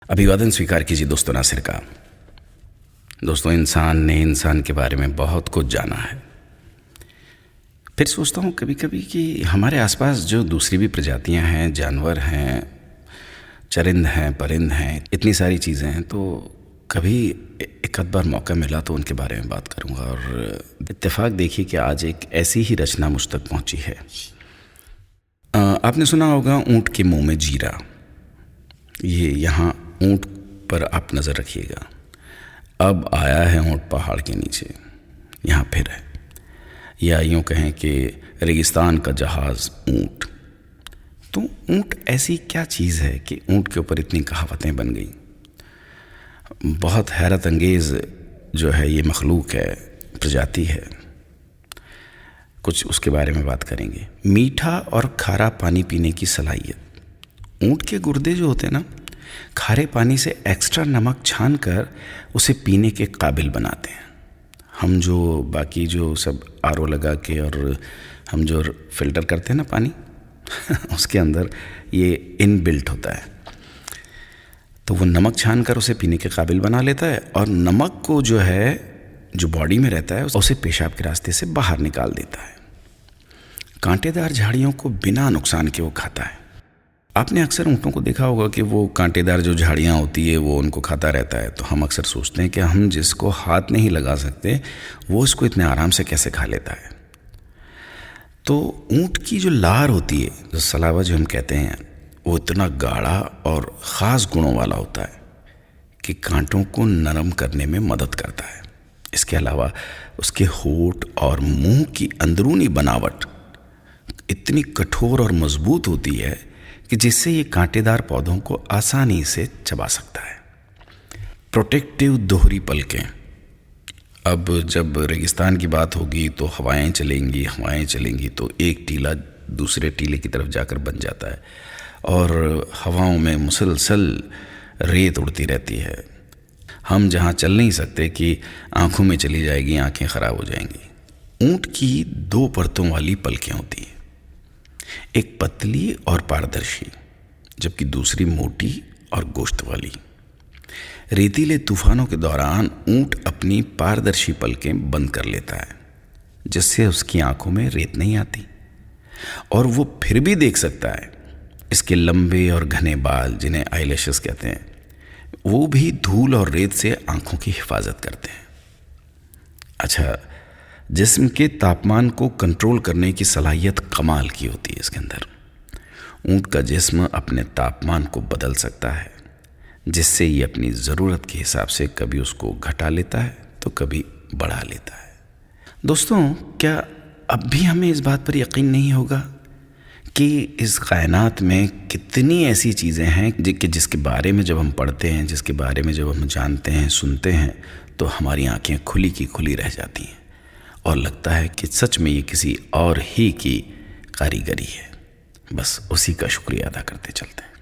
अभिवादन स्वीकार कीजिए दोस्तों नासिर का। दोस्तों, इंसान ने इंसान के बारे में बहुत कुछ जाना है। फिर सोचता हूँ कभी कभी कि हमारे आसपास जो दूसरी भी प्रजातियाँ हैं, जानवर हैं, चरिंद हैं, परिंद हैं, इतनी सारी चीज़ें हैं, तो कभी एक आध बार मौका मिला तो उनके बारे में बात करूँगा। और इत्तेफाक देखिए कि आज एक ऐसी ही रचना मुझ तक पहुँची है। आपने सुना होगा ऊँट के मुँह में जीरा। ये यहाँ ऊँट पर आप नज़र रखिएगा। अब आया है ऊँट पहाड़ के नीचे, यहाँ फिर है, या यूँ कहें कि रेगिस्तान का जहाज़ ऊँट। तो ऊँट ऐसी क्या चीज़ है कि ऊँट के ऊपर इतनी कहावतें बन गई। बहुत हैरत अंगेज़ जो है ये मखलूक है, प्रजाति है। कुछ उसके बारे में बात करेंगे। मीठा और खारा पानी पीने की सलाहियत। ऊँट के गुर्दे जो होते हैं ना, खारे पानी से एक्स्ट्रा नमक छान कर उसे पीने के काबिल बनाते हैं। हम जो बाकी जो सब आरओ लगा के और हम जो फ़िल्टर करते हैं ना पानी उसके अंदर ये इनबिल्ट होता है, तो वो नमक छान कर उसे पीने के काबिल बना लेता है। और नमक को जो है, जो बॉडी में रहता है, उसे पेशाब के रास्ते से बाहर निकाल देता है। कांटेदार झाड़ियों को बिना नुकसान के वो खाता है। आपने अक्सर ऊँटों को देखा होगा कि वो कांटेदार जो झाड़ियाँ होती है वो उनको खाता रहता है। तो हम अक्सर सोचते हैं कि हम जिसको हाथ नहीं लगा सकते वो इसको इतने आराम से कैसे खा लेता है। तो ऊँट की जो लार होती है, जो सलावा जो हम कहते हैं, वो इतना गाढ़ा और ख़ास गुणों वाला होता है कि कांटों को नरम करने में मदद करता है। इसके अलावा उसके होंठ और मुंह की अंदरूनी बनावट इतनी कठोर और मजबूत होती है कि जिससे ये कांटेदार पौधों को आसानी से चबा सकता है। प्रोटेक्टिव दोहरी पलकें। अब जब रेगिस्तान की बात होगी तो हवाएं चलेंगी तो एक टीला दूसरे टीले की तरफ जाकर बन जाता है और हवाओं में मुसलसल रेत उड़ती रहती है। हम जहाँ चल नहीं सकते कि आँखों में चली जाएगी, आँखें ख़राब हो जाएंगी। ऊँट की 2 परतों वाली पलकें होती हैं, एक पतली और पारदर्शी, जबकि दूसरी मोटी और गोश्त वाली। रेतीले तूफानों के दौरान ऊँट अपनी पारदर्शी पलकें बंद कर लेता है, जिससे उसकी आंखों में रेत नहीं आती और वो फिर भी देख सकता है। इसके लंबे और घने बाल, जिन्हें आईलैशेस कहते हैं, वो भी धूल और रेत से आंखों की हिफाजत करते हैं। अच्छा, जिस्म के तापमान को कंट्रोल करने की सलाहियत कमाल की होती है इसके अंदर। ऊँट का जिस्म अपने तापमान को बदल सकता है, जिससे ये अपनी ज़रूरत के हिसाब से कभी उसको घटा लेता है तो कभी बढ़ा लेता है। दोस्तों, क्या अब भी हमें इस बात पर यकीन नहीं होगा कि इस कायनात में कितनी ऐसी चीज़ें हैं कि जिसके बारे में जब हम पढ़ते हैं, जिसके बारे में जब हम जानते हैं, सुनते हैं, तो हमारी आंखें खुली की खुली रह जाती हैं और लगता है कि सच में ये किसी और ही की कारीगरी है। बस उसी का शुक्रिया अदा करते चलते हैं।